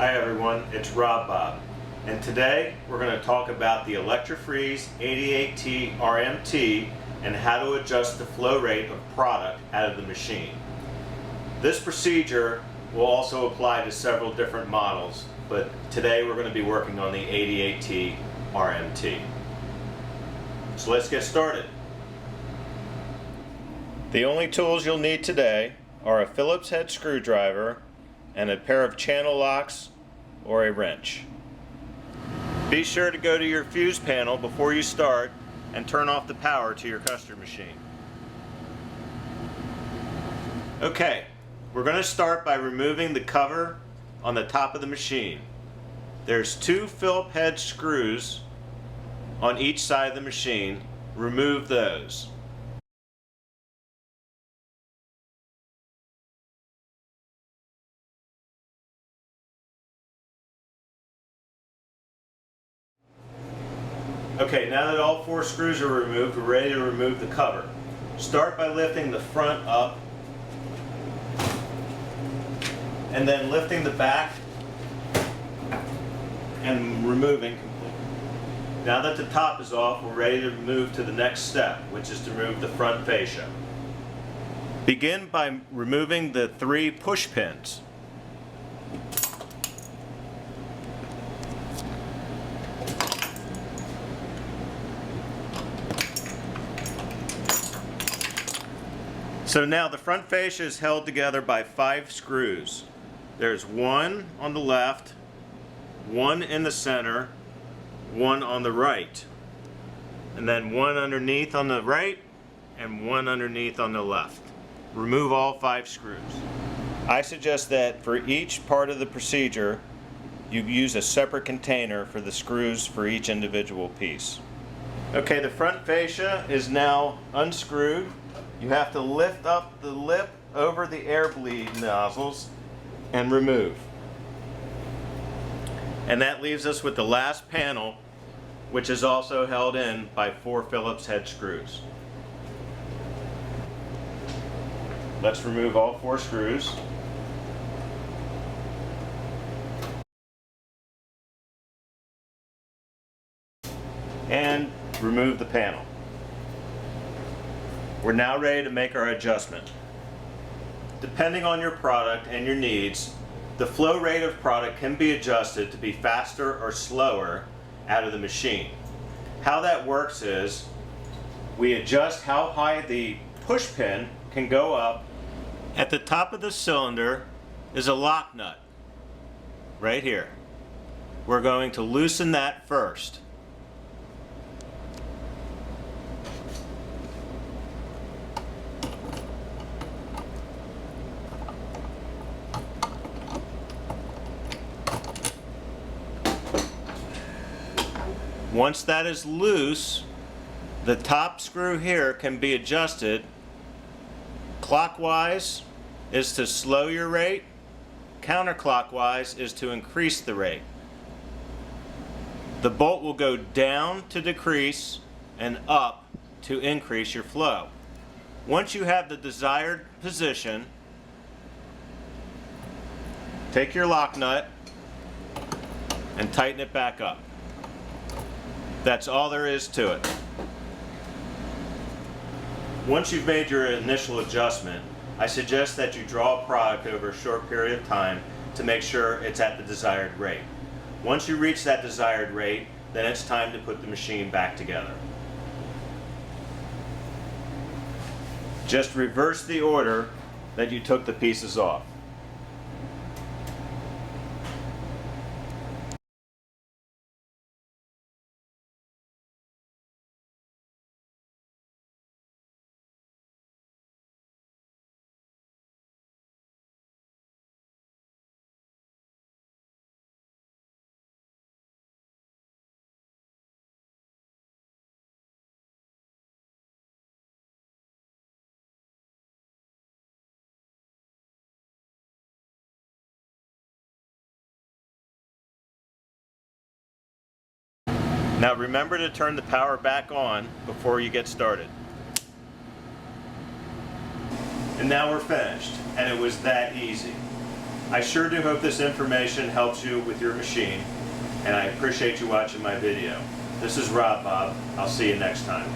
Hi everyone, it's Rob Bob, and today we're going to talk about the Electro Freeze 88T RMT and how to adjust the flow rate of product out of the machine. This procedure will also apply to several different models, but today we're going to be working on the 88T RMT. So let's get started. The only tools you'll need today are a Phillips head screwdriver and a pair of channel locks or a wrench. Be sure to go to your fuse panel before you start and turn off the power to your custard machine. Okay, we're going to start by removing the cover on the top of the machine. There's two Phillips head screws on each side of the machine. Remove those. Okay, now that all four screws are removed, we're ready to remove the cover. Start by lifting the front up and then lifting the back and removing completely. Now that the top is off, we're ready to move to the next step, which is to remove the front fascia. Begin by removing the three push pins. So now the front fascia is held together by 5 screws. There's one on the left, one in the center, one on the right, and then one underneath on the right and one underneath on the left. Remove all 5 screws. I suggest that for each part of the procedure you use a separate container for the screws for each individual piece. Okay, the front fascia is now unscrewed. You have to lift up the lip over the air bleed nozzles and remove. And that leaves us with the last panel, which is also held in by 4 Phillips head screws. Let's remove all 4 screws. And remove the panel. We're now ready to make our adjustment. Depending on your product and your needs, the flow rate of product can be adjusted to be faster or slower out of the machine. How that works is we adjust how high the push pin can go up. At the top of the cylinder is a lock nut right here. We're going to loosen that first. Once that is loose, the top screw here can be adjusted. Clockwise is to slow your rate, counterclockwise is to increase the rate. The bolt will go down to decrease and up to increase your flow. Once you have the desired position, take your lock nut and tighten it back up. That's all there is to it. Once you've made your initial adjustment, I suggest that you draw a product over a short period of time to make sure it's at the desired rate. Once you reach that desired rate, then it's time to put the machine back together. Just reverse the order that you took the pieces off. Now remember to turn the power back on before you get started. And now we're finished, and it was that easy. I sure do hope this information helps you with your machine, and I appreciate you watching my video. This is Rob Bob. I'll see you next time.